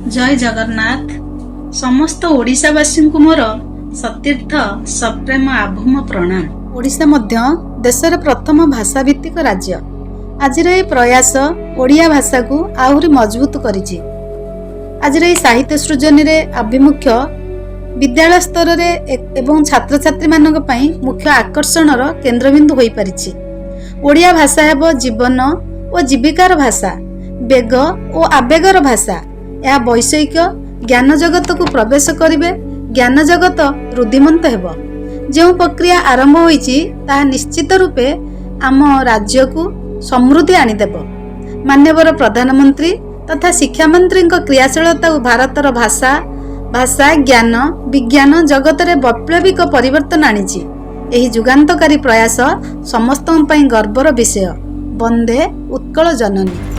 जय जगन्नाथ। समस्त ओडिशावासी को मोर सतीर्थ सप्रेम आभूम प्रणाम। ओडिशा मध्य देशर प्रथम भाषा भित्तिक राज्य। आजिर ए प्रयास ओडिया भाषा को आहुरी मजबूत करिछि। आजिर ए साहित्य सृजन रे अभिमुख्य विद्यालय स्तर रे एवं छात्र छात्री मानक पई मुख्य आकर्षणर केन्द्रबिंदु होई परिछि। ओडिया भाषा हेबो जीवन और जीविकार भाषा, बेग और आवेगर भाषा। यह वैषयिक ज्ञान जगत को प्रवेश करिवे, ज्ञान जगत रुद्धिमंत हेबो। जो प्रक्रिया आरंभ होईछि ताहा निश्चित रूपे आम राज्य को समृद्धि आनिदेव। मान्यवर प्रधानमंत्री तथा शिक्षा मंत्री क्रियाशीलता भारतर भाषा ज्ञान विज्ञान जगत रे वैप्लविक परिवर्तन आनिछि। एही जुगान्तकारी प्रयास समस्तों पई गर्वर विषय। वंदे उत्कल जननी।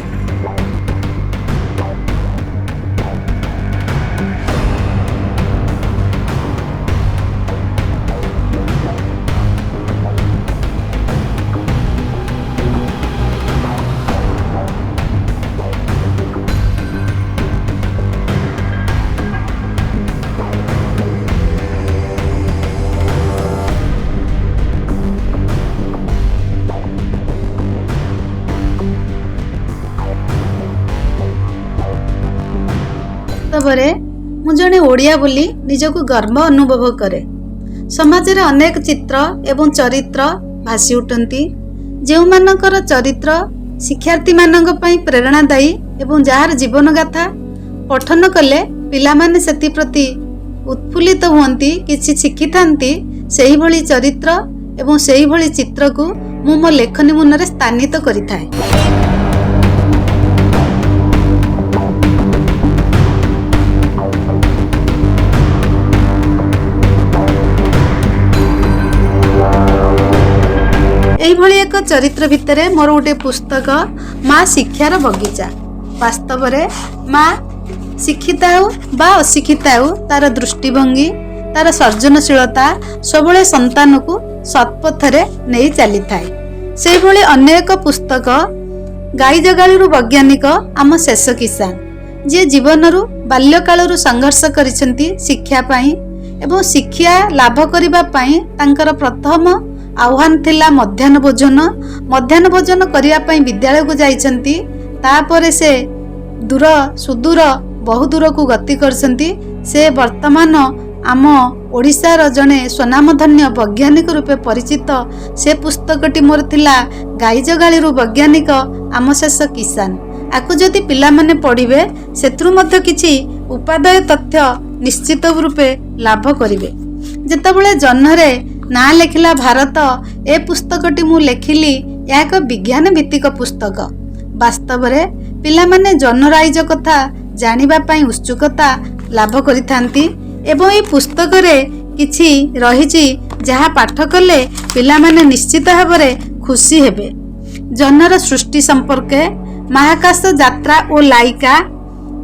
मु जने ओडिया बोली निजको गर्व अनुभव करे। समाज रे अनेक चित्र एवं चरित्र भासी उठंती, जो मानकर चरित्र शिक्षार्थी मानक पई प्रेरणादायी एवं जार जीवन गाथा पठन कले पिला माने सेति प्रति उत्फुल्लित हुअंती, किछि शिखि थांती। सेही भली चरित्र एवं सेही भली चित्र को मु मो लेखनी मुनरे स्थानित करिथाए। एभली एक चरित्र भितर मोर गोटे पुस्तक माँ शिक्षार बगीचा। वास्तव रे माँ शिक्षिता हो बा अशिक्षिता हो, तार दृष्टिभंगी तार सर्जनशीलता सबले संतान को सत्पथरे नहीं चली थाए। से भली अन्य एक पुस्तक गाई जगाली वैज्ञानिक आम शेष किसान, जे जीवन बाल्यकाल संघर्ष करिसेंती शिक्षा पाई एवं शिक्षा लाभ करिबा पाई। तांकर प्रथम आह्वान थिला मध्याह्न भोजन करिया पाई विद्यालय को जाइछंती। तापरे से दूर सुदूर बहु दूर को गति करछंती। से वर्तमान आम ओडिशार जने स्वनामधन्य वैज्ञानिक रूपे परिचित। से पुस्तकटी मोर थिला गाई जगाली वैज्ञानिक आम शेष किसान। आकु जदि पिला माने पढ़िबे सेथरु मध्य किछि उपादेय तथ्य निश्चित रूपे लाभ करिवे। जेतेबेले जन्मरे ना लेखिला भारत ए पुस्तकटी मु लेखिली एक विज्ञान भित्तिक पुस्तक। वास्तव रे पिला माने जनराइज कथा जानिबा पई उत्सुकता लाभ करिथांती एवं ए पुस्तक रे किछि रहिछि जहा पाठ कले पिला माने निश्चित भाबरे खुशी हेबे। जनर सृष्टि संपर्के, महाकाश यात्रा और लाइका,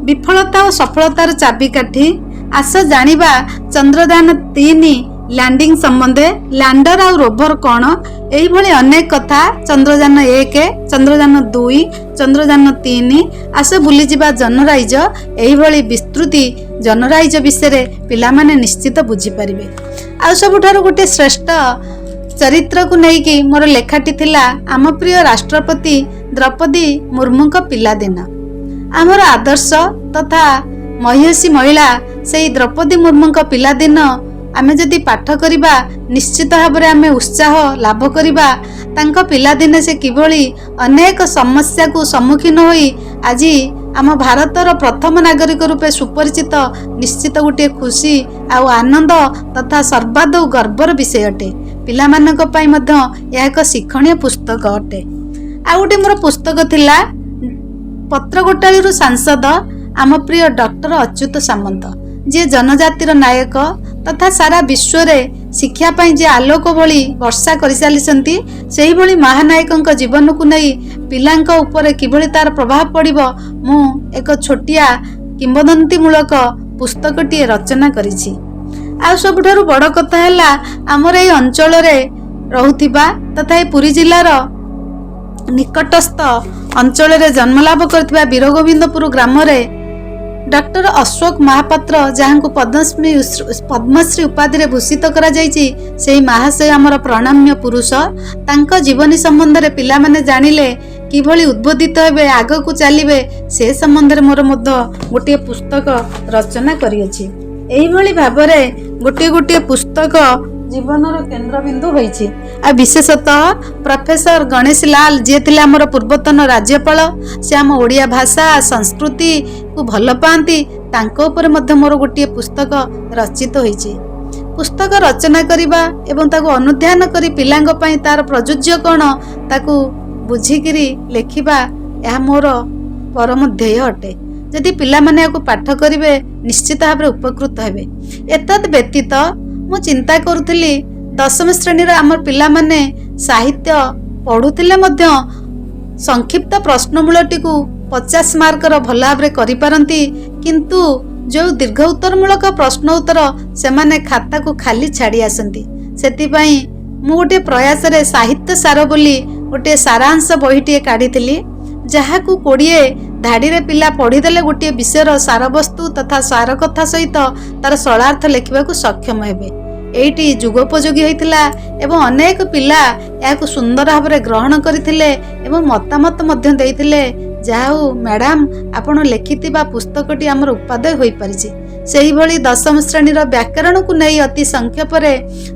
विफलता और सफलतार चाबिकाठी, आस जानिबा चंद्रयान 3 लैंडिंग संबंधे, लैंडर और रोवर कौन, यही भली अनेक कथा। चंद्रयान 1, चंद्रयान 2, चंद्रयान 3, आस बुली जिबा जनराइज। यही भली विस्तृति जनराइज विषय पिला माने निश्चित बुझी परिबे। आ सबुठारु गोटे श्रेष्ठ चरित्र को नेकी मोर लेखाटी थिला आम प्रिय राष्ट्रपति द्रौपदी मुर्मू को पिलादिन। आमर आदर्श तथा महिषी महिला से द्रौपदी मुर्मू को पिलादिन आमे जदि पाठ करिबा निश्चित भाबरे आमे उत्साह लाभ करिबा। तांको पिलादिने से किभली अनेक समस्या को सम्मुखीन होई आज आम भारतर प्रथम नागरिक रूपे सुपरिचित, निश्चित गोटे खुशी आउ आनंद तथा सर्वादौ गर्वर विषय अटे। पिला मानक पई मध्य यह एक शिक्षणीय पुस्तक अटे। आ गोटे मोर पुस्तक थिला पत्रगोटाळी सांसद आम प्रिय डॉक्टर अच्युत सामंत, जे जनजातिर नायक तथा सारा विश्व रे शिक्षा पाई जे आलोक भली वर्षा कर सालिसंती। सेही भली महानायक जीवन को नहीं पिलांक ऊपर किभली तार प्रभाव पड़िबो मु एक छोटिया किंवदंती मूलक पुस्तकटी रचना करिछि। आ सबुठारु बड़ कथा हैला हमर ए अंचल रे रहुथिबा तथा पुरी जिल्लार निकटस्थ अंचल रे जन्मलाभ करथिबा वीरगोविंदपुर ग्राम रे डॉक्टर अशोक महापात्र जहाँ पद्मश्री उपाधि भूषित करा जायछि सेही महाशय आमर प्रणम्य पुरुष। तांको जीवनी संबंध में पिला माने जानिले किभली उद्बोधित हेबे आगकू चलिबे से संबंध में मोर मध्य गोटे पुस्तक रचना करियछि। एही भली भाबरे गोटे गोटे पुस्तक जीवनर केन्द्रबिंदु होइछि। आ विशेषतः प्रोफेसर गणेश लाल जे थिले हमर पूर्वतन राज्यपाल से आम ओडिया भाषा संस्कृति को भल पाती तांको ऊपर मध्य मोर गोटे पुस्तक रचित होइछि। पुस्तक रचना करिबा एवं ताको अनुध्यान करी पिलांग पई तार प्रयोज्य कोन ताको बुझिकिरी लेखिबा यह मोर परम ध्येय अटे। जदि पिला माने याको पाठ करिवे निश्चित भाव उपकृत हेबे। एतद व्यतीत मु चिंता करुଥିଲି दशम श्रेणी आमर पिला माने साहित्य पढ़ुथिले मध्य संक्षिप्त प्रश्नमूलटी को 50 मार्कर भल भाव करि पारंती, किंतु जो दीर्घ उत्तर मूलक प्रश्न उत्तर से माने खाता को खाली छाड़ी आसंती। सेतिपई मु गोटे प्रयास रे साहित्य सार बोली गोटे सारांश बहीटे काढ़ी जहाकू 20 धाड़ी रे पिला पढ़ीदेले गोटे विषयर सारवस्तु तथा सार कथा सहित तार सरलार्थ लेखिबाकू सक्षम हेबे। एइटी जुगोपयोगी होइतिला एवं अनेक पिला याकू सुंदर भाव ग्रहण करथिले एवं मतामत मध्य देइथिले। जाहु मैडम आपण लेखिथिबा पुस्तकटी आमर उपादेय होई परिछि। सेही भली दशम श्रेणी व्याकरण को नहीं अति संक्षेप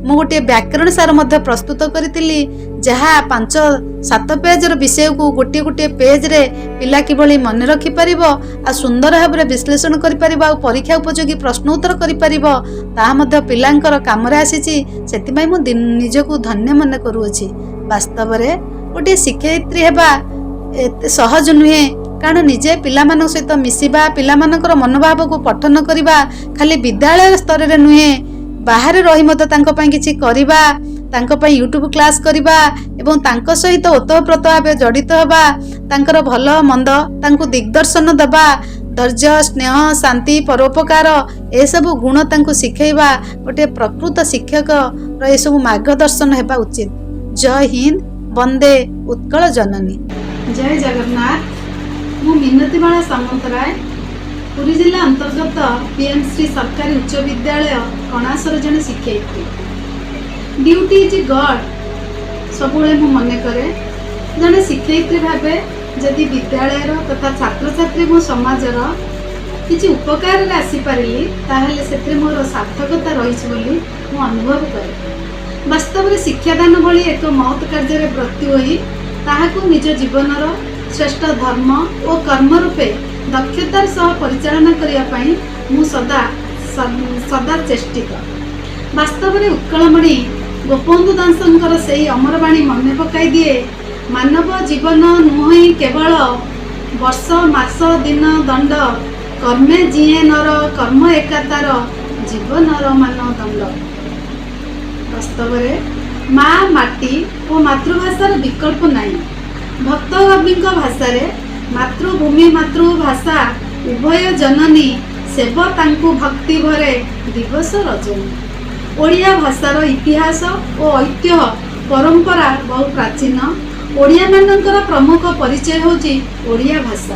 मु गोटे व्याकरण सार मध्य प्रस्तुत करितिली, जहा 5-7 पेज विषय को गोटे गोटे पेज रे पिला किभली मन रखि परिबो आ सुंदर भाव विश्लेषण करि परिबो आ परीक्षा उपयोगी प्रश्न उत्तर करि परिबो ता मध्य पिलांकर काम रे आसीछि। सेतिमै मु निजको धन्य मन करूछि। वास्तव रे गोटे शिक्षयित्री हेबा एते सहज नुहे, कारण निजे पिलाମାନଙ୍କ सहित मिसिबा पिलाମାନଙ୍କର मनोभाव को पठन करिबा खाली विद्यालय स्तर रे नुहे, बाहर रही मत तांको पई किछि करिबा, तांको पई यूट्यूब क्लास करिबा एवं तांको सहित ओतप्रोत भाव जड़ित होबा, तांकर भल मंद तांको दिग्दर्शन दबा, धैर्य स्नेह शांति परोपकार ए सब गुण तांको सिखैबा गोटे प्रकृत शिक्षक र ए सब मार्गदर्शन हेबा उचित। जय हिंद, वंदे उत्कल जननी। जय जगन्नाथ। मु मिनतीमाला सामंतराय पुरी जिला अंतर्गत पीएमश्री सरकारी उच्च विद्यालय कणासर जने शिक्षयित्री। ड्यूटी इज गॉड सबुले मु मने करे। जने शिक्षयित्री भावे जदि विद्यालय तथा छात्र छात्री मो समाजर किछि उपकार रे आसी पारिली ताहले सेत्रे मोर सार्थकता रहिछि बोली मु अनुभव करे। वास्तव में शिक्षादान भली एक महत् कार्य रे ब्रती होई ताहाकू निज जीवनर श्रेष्ठ धर्म और कर्म रूपे दक्षतार सह परिचालना करिया पई मु सदा चेष्टित। वास्तव में उत्कलमणि गोपबंधु दासंकर सेही अमरवाणी मन पकाई दिए, मानव जीवन नुहे केवल वर्ष मास दिन दंड, कर्मे जिए नर कर्म एकातार जीवनर मानदंड। वास्तव में माँ माटी और मातृभाषार विकल्प नहीं। भक्त कवि भाषा रे मातृभूमि मातृभाषा उभय जननी सेव तांकु भक्ति भरे दिवस रजनी। ओडिया भाषार इतिहास और ऐतिह्य परंपरा बहु प्राचीन। ओडिया मानकर प्रमुख परिचय होची ओडिया भाषा।